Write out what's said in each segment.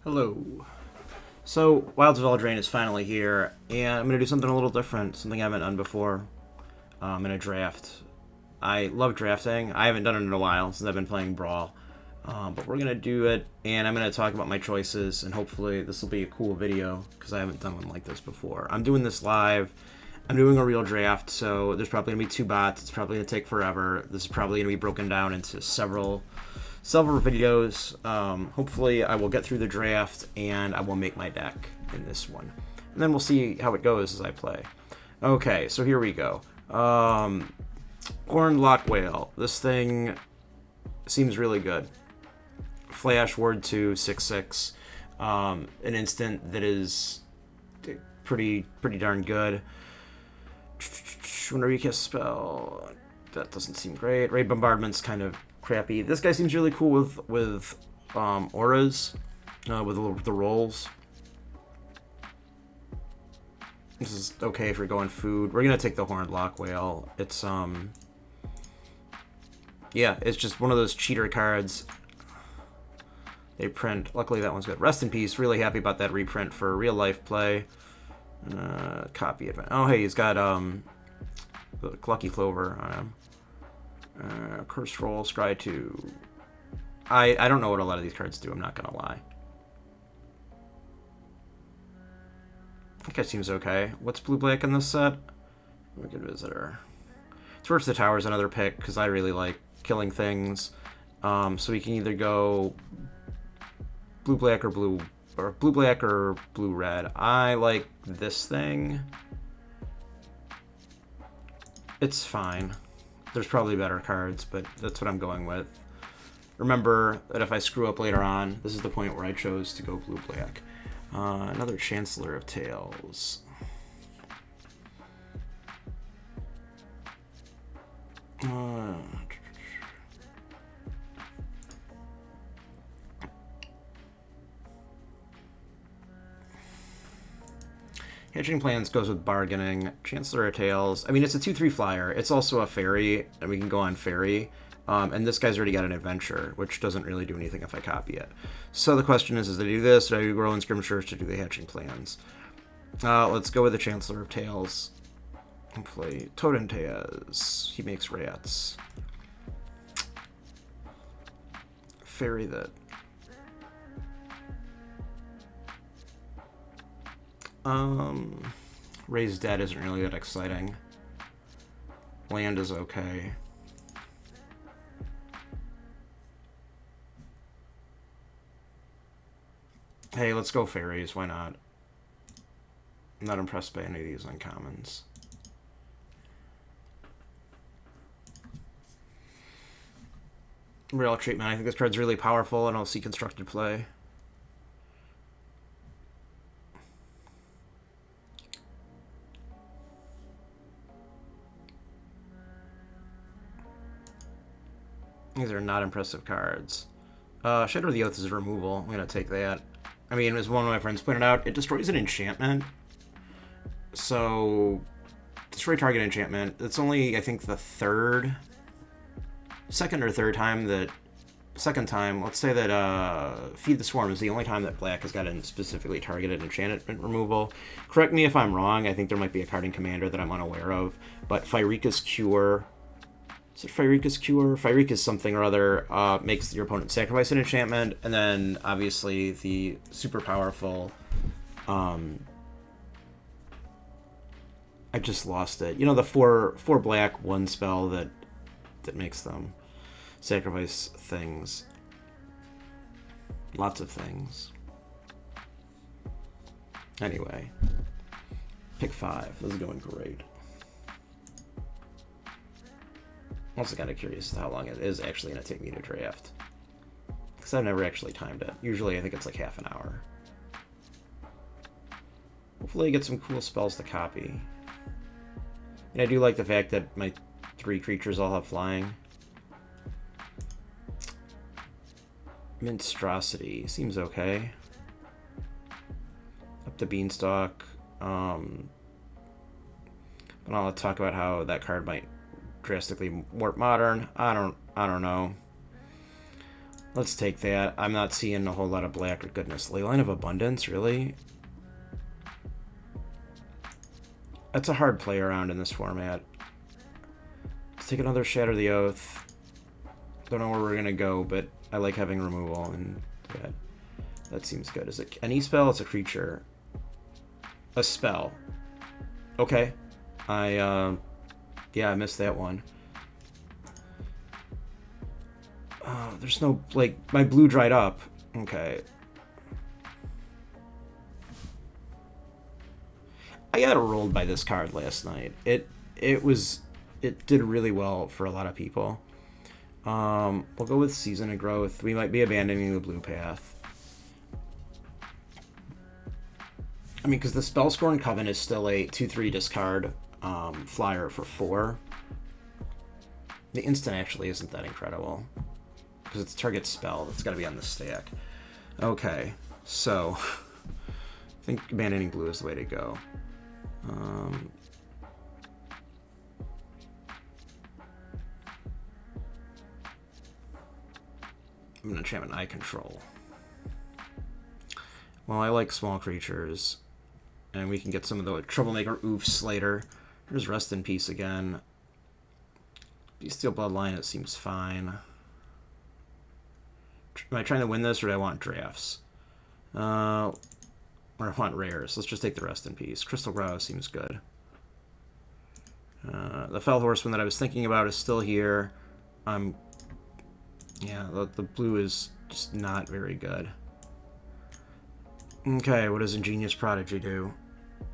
Hello. So, Wilds of Eldraine is finally here, and I'm going to do something a little different, something I haven't done before in a draft. I love drafting. I haven't done it in a while since I've been playing Brawl, but we're going to do it, and I'm going to talk about my choices, and hopefully this will be a cool video, because I haven't done one like this before. I'm doing this live. I'm doing a real draft, so there's probably going to be 2 bots. It's probably going to take forever. This is probably going to be broken down into several videos. Hopefully I will get through the draft and I will make my deck in this one. And then we'll see how it goes as I play. Okay, so here we go. Horned Lock Whale. This thing seems really good. Flash, Ward 2, 6/6. An instant that is pretty darn good. Whenever you cast a spell, that doesn't seem great. Raid Bombardment's kind of crappy. This guy seems really cool with auras, with the rolls. This is okay if you're going food. We're gonna take the Horned Lock Whale. It's yeah, it's just one of those cheater cards they print. Luckily that one's good. Rest in peace. Really happy about that reprint for real life play. Copy event. Oh hey, he's got the Clucky Clover on him. Curse Roll, Scry 2. I don't know what a lot of these cards do, I'm not gonna lie. That guy seems okay. What's blue-black in this set? Wicked Visitor. Torch the Tower is another pick, because I really like killing things. So we can either go blue-black or blue-black or blue-red. I like this thing. It's fine. There's probably better cards, but that's what I'm going with. Remember that if I screw up later on, this is the point where I chose to go blue-black. Another Chancellor of Tales. Hatching Plans goes with bargaining. Chancellor of Tales. I mean, it's a 2/3 flyer. It's also a fairy, and we can go on fairy. And this guy's already got an adventure, which doesn't really do anything if I copy it. So the question is do I do this? Do I do Growing Skirmishers to do the Hatching Plans? Let's go with the Chancellor of Tales. Hopefully, Totenteas. He makes rats. Fairy that. Raise Dead isn't really that exciting. Land is okay. Hey, let's go fairies, why not? I'm not impressed by any of these uncommons. Real treatment, I think this card's really powerful and I'll see constructed play. These are not impressive cards. Shadow of the Oath is a removal. I'm going to take that. I mean, as one of my friends pointed out, it destroys an enchantment. So, destroy target enchantment. It's only, I think, the second or third time that... Second time, let's say that Feed the Swarm is the only time that black has gotten specifically targeted enchantment removal. Correct me if I'm wrong. I think there might be a card in Commander that I'm unaware of. But Pyrrhica's Cure... Is it Pyrrhica's Cure? Pyrrhica's something or other makes your opponent sacrifice an enchantment, and then obviously the super powerful. I just lost it. You know, the four black 1 spell that makes them sacrifice things. Lots of things. Anyway, pick 5. This is going great. I'm also kind of curious as to how long it is actually going to take me to draft. Because I've never actually timed it. Usually I think it's like half an hour. Hopefully I get some cool spells to copy. And I do like the fact that my 3 creatures all have flying. Monstrosity seems okay. Up to Beanstalk. But I'll talk about how that card might drastically warp modern. I don't know. Let's take that. I'm not seeing a whole lot of black or goodness. Leyline of Abundance, really? That's a hard play around in this format. Let's take another Shatter the Oath. Don't know where we're gonna go, but I like having removal, and that seems good. Is it any spell? It's a creature. A spell. Okay. Yeah, I missed that one. There's no, like, my blue dried up. Okay. I got rolled by this card last night. It did really well for a lot of people. We'll go with Season of Growth. We might be abandoning the blue path. I mean, because the Spellscorn Coven is still a 2/3 discard flyer for 4. The instant actually isn't that incredible. Because it's target spell. That's got to be on the stack. Okay, so I think abandoning blue is the way to go. I'm going to enchantment Eye Control. Well, I like small creatures, and we can get some of the Troublemaker oofs later. There's Rest in Peace again. Bestial Bloodline, it seems fine. Am I trying to win this, or do I want drafts? Or I want rares. Let's just take the Rest in Peace. Crystal Brow seems good. The Fell Horseman that I was thinking about is still here. Yeah, the blue is just not very good. Okay, what does Ingenious Prodigy do?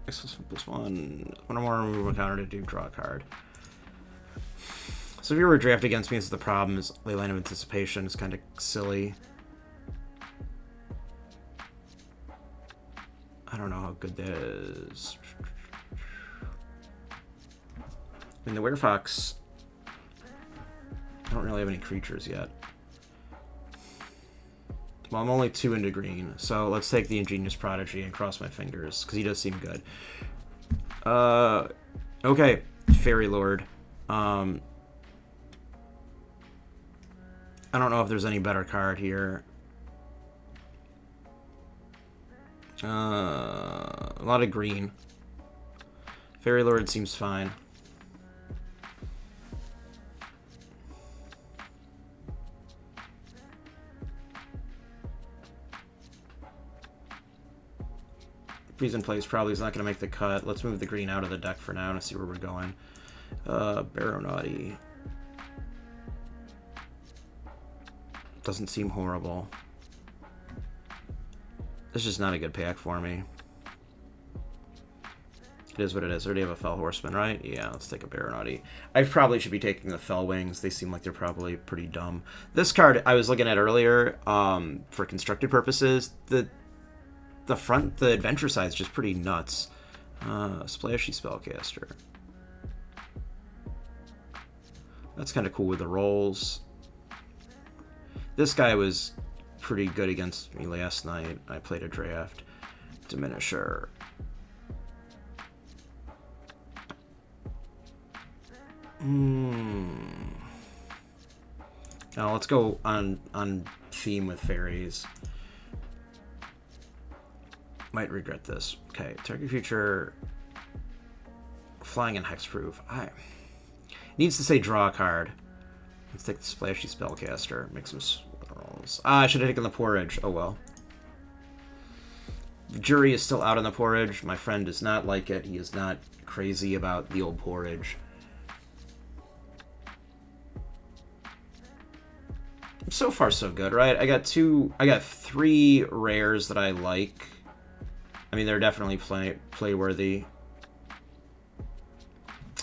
+1 or more removal counter to do draw a card. So if you were draft against me, this is the problem, is Leyline of Anticipation is kind of silly. I don't know how good that is. I mean, the Werefox, I don't really have any creatures yet. Well, I'm only 2 into green, so let's take the Ingenious Prodigy and cross my fingers, because he does seem good. Okay, Fairy Lord. I don't know if there's any better card here. A lot of green. Fairy Lord seems fine. Freeze in Place probably is not going to make the cut. Let's move the green out of the deck for now to see where we're going. Baronauti. Doesn't seem horrible. It's just not a good pack for me. It is what it is. I already have a Fell Horseman, right? Yeah, let's take a Baronauti. I probably should be taking the Fell Wings. They seem like they're probably pretty dumb. This card I was looking at earlier, for constructed purposes, the adventure side is just pretty nuts. Splashy Spellcaster. That's kind of cool with the rolls. This guy was pretty good against me last night. I played a draft. Diminisher. Now let's go on theme with fairies. Might regret this. Okay, target creature flying and hexproof. Needs to say draw a card. Let's take the Splashy Spellcaster. Make some rolls. I should have taken the Porridge. Oh well. The jury is still out on the Porridge. My friend does not like it. He is not crazy about the old Porridge. So far, so good, right? I got 3 rares that I like. I mean, they're definitely play worthy.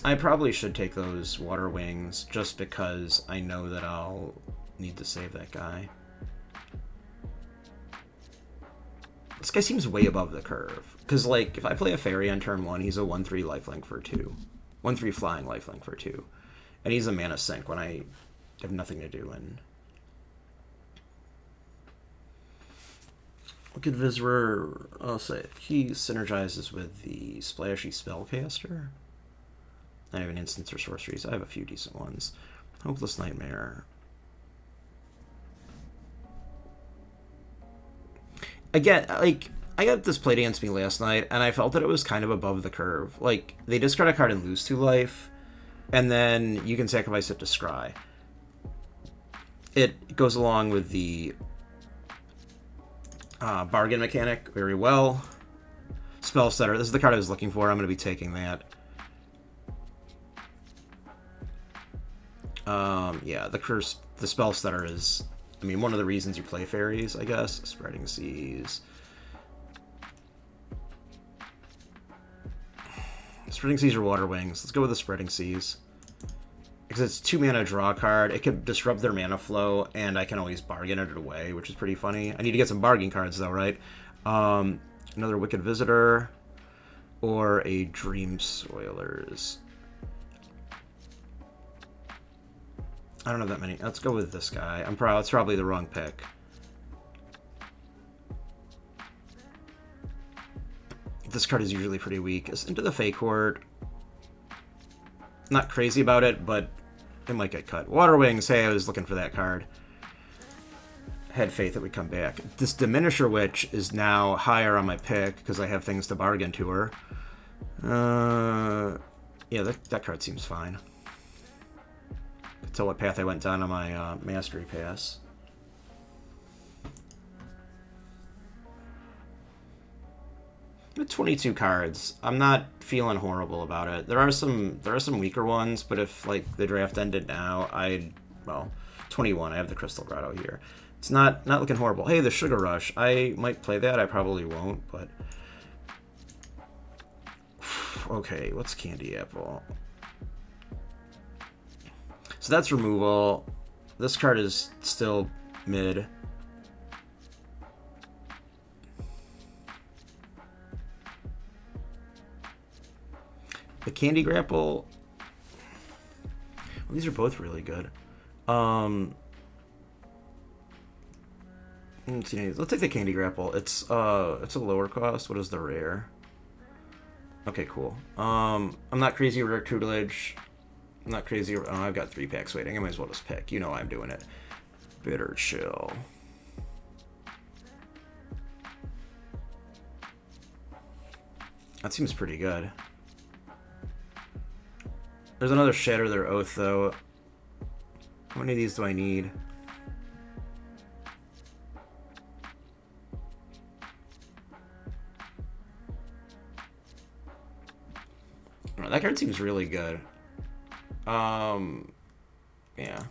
I probably should take those Water Wings just because I know that I'll need to save that guy. This guy seems way above the curve. Because, like, if I play a fairy on turn 1, he's a 1/3 lifelink for 2. 1/3 flying lifelink for 2. And he's a mana sink when I have nothing to do. And look at Viscerer. I'll say he synergizes with the Splashy Spellcaster. I have an instance or sorceries. I have a few decent ones. Hopeless Nightmare. Again, like, I got this played against me last night, and I felt that it was kind of above the curve. Like, they discard a card and lose 2 life, and then you can sacrifice it to scry. It goes along with the bargain mechanic very well. Spell Setter. This is the card I was looking for. I'm going to be taking that. Yeah, the Spell Setter is, I mean, one of the reasons you play fairies, I guess. Spreading Seas. Spreading Seas or Water Wings. Let's go with the Spreading Seas. Because it's 2 mana draw card. It can disrupt their mana flow, and I can always bargain it away, which is pretty funny. I need to get some bargain cards, though, right? Another Wicked Visitor. Or a Dream Soilers. I don't have that many. Let's go with this guy. It's probably the wrong pick. This card is usually pretty weak. It's Into the Fey Court. Not crazy about it, but it might get cut. Water Wings, hey, I was looking for that card. Had faith it would come back. This Diminisher Witch is now higher on my pick because I have things to bargain to her. Yeah, that card seems fine. Tell what path I went down on my Mastery Pass. With 22 cards, I'm not feeling horrible about it. There are some weaker ones, but if like the draft ended now, well, 21. I have the Crystal Grotto here. It's not looking horrible. Hey, the Sugar Rush. I might play that. I probably won't, but okay. What's Candy Apple? So that's removal. This card is still mid. The Candy Grapple. Well, these are both really good. Let's take the Candy Grapple. It's a lower cost. What is the rare? Okay, cool. I'm not crazy over Tutelage. I'm not crazy. Oh, I've got 3 packs waiting. I might as well just pick. You know I'm doing it. Bitter Chill. That seems pretty good. There's another Shatter Their Oath, though. How many of these do I need? Oh, that card seems really good. Yeah.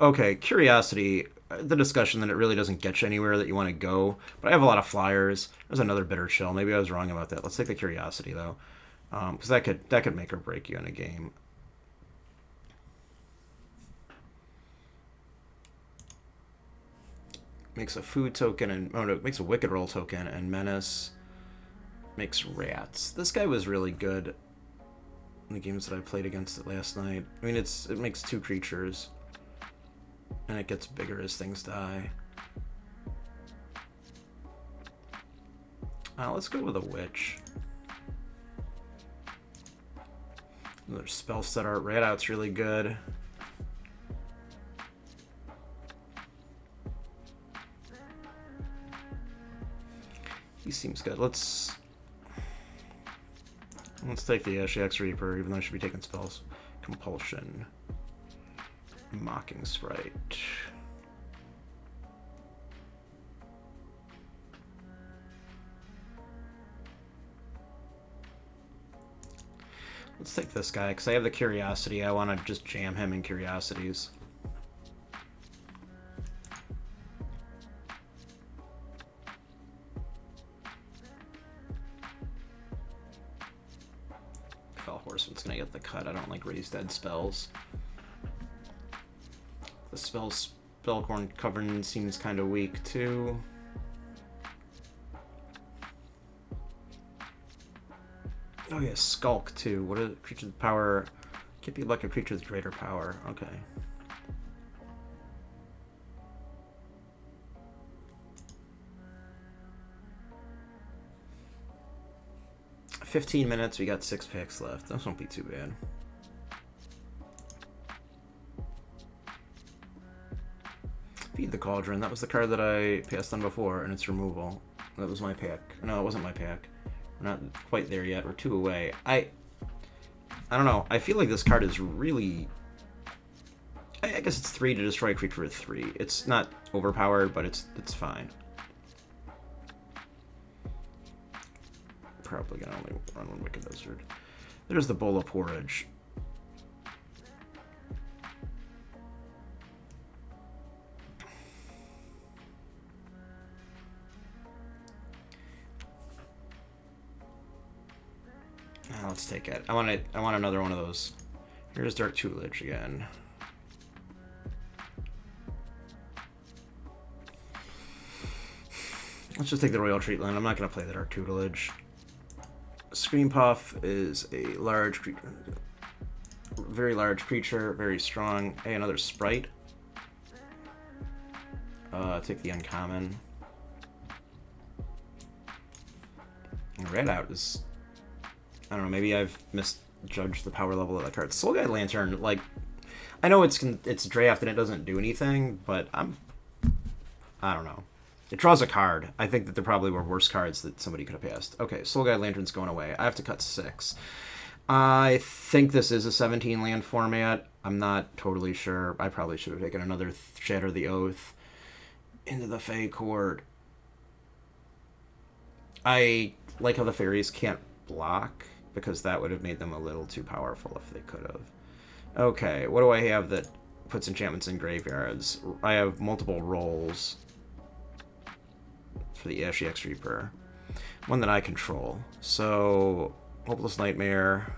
Okay, Curiosity. The discussion that it really doesn't get you anywhere that you want to go, but I have a lot of flyers. There's another Bitter Chill. Maybe I was wrong about that. Let's take the Curiosity though, because that could make or break you in a game. Makes a food token and no, it makes a Wicked Roll token and Menace. Makes Rats. This guy was really good in the games that I played against it last night. I mean, it makes 2 creatures. And it gets bigger as things die. Let's go with a Witch. Another Spell Setter. Rat Out's really good. He seems good. Let's take the Shax Reaper, even though I should be taking spells. Compulsion. Mocking Sprite. Let's take this guy, because I have the Curiosity. I want to just jam him in Curiosities. Fell Horseman's going to get the cut. I don't like Raise Dead spells. The Spellcorn Coven seems kind of weak, too. Oh, yeah, Skulk, too. What a creature with power. Can't be like a creature with greater power. Okay. "15 minutes, we got 6 packs left. Those won't be too bad. Feed the Cauldron. That was the card that I passed on before, and its removal. That was my pack. No, it wasn't my pack. We're not quite there yet. We're 2 away. I don't know. I feel like this card is really... I guess it's 3 to destroy a creature with 3. It's not overpowered, but it's fine. Probably gonna only run 1 Wicked Wizard. There's the Bowl of Porridge. Let's take it. I want another one of those. Here's Dark Tutelage again. Let's just take the Royal Treatland. I'm not going to play the Dark Tutelage. Scream Puff is a large creature. Very large creature. Very strong. Hey, another Sprite. Take the uncommon. And Red Out is... I don't know, maybe I've misjudged the power level of that card. Soul Guide Lantern, like... I know it's draft and it doesn't do anything, but I don't know. It draws a card. I think that there probably were worse cards that somebody could have passed. Okay, Soul Guide Lantern's going away. I have to cut 6. I think this is a 17 land format. I'm not totally sure. I probably should have taken another Shatter the Oath into the Fey Court. I like how the fairies can't block, because that would have made them a little too powerful if they could have. Okay, what do I have that puts enchantments in graveyards? I have multiple rolls for the Ashy X Reaper. One that I control. So, Hopeless Nightmare,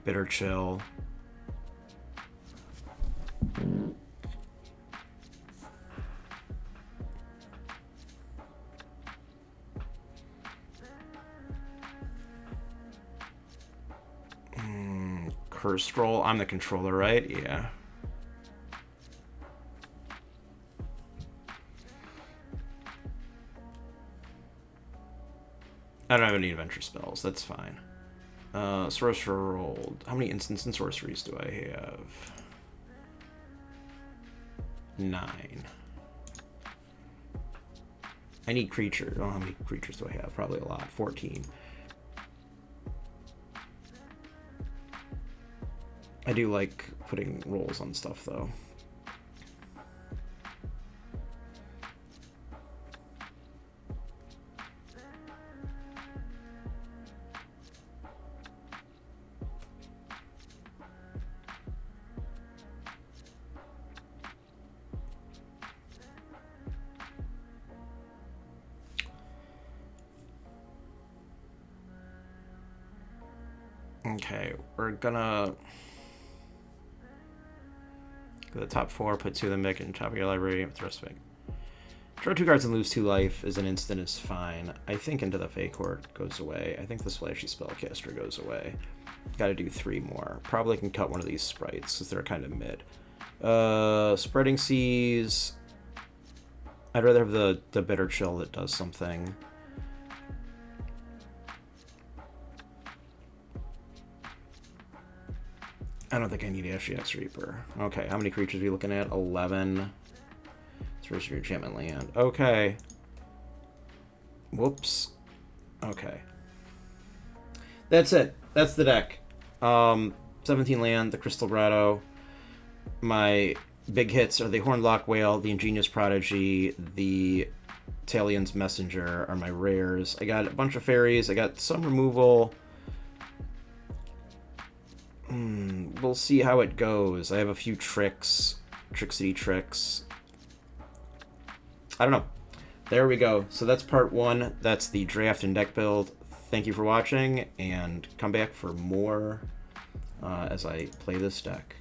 Bitter Chill. Cursed Roll. I'm the controller, right? Yeah. I don't have any adventure spells. That's fine. Sorcerer rolled. How many instants and sorceries do I have? 9. I need creatures. Oh, how many creatures do I have? Probably a lot. 14. I do like putting rolls on stuff, though. Okay, we're gonna... go to the top 4, put 2 of them back in top of your library with the rest of it. Draw 2 cards and lose 2 life as an instant is fine. I think Into the Fey Court goes away. I think the Splashy Spellcaster goes away. Gotta do 3 more. Probably can cut one of these sprites, because they're kind of mid. Spreading Seas. I'd rather have the Bitter Chill that does something. I don't think I need Ashy X Reaper. Okay, how many creatures are we looking at? 11. Sorcery Enchantment Land. Okay. Whoops. Okay. That's it. That's the deck. 17 land, the Crystal Grotto. My big hits are the Hornlock Whale, the Ingenious Prodigy, the Talion's Messenger are my rares. I got a bunch of fairies. I got some removal. We'll see how it goes. I have a few tricks. Trixie tricks. I don't know. There we go. So that's part 1. That's the draft and deck build. Thank you for watching, and come back for more as I play this deck.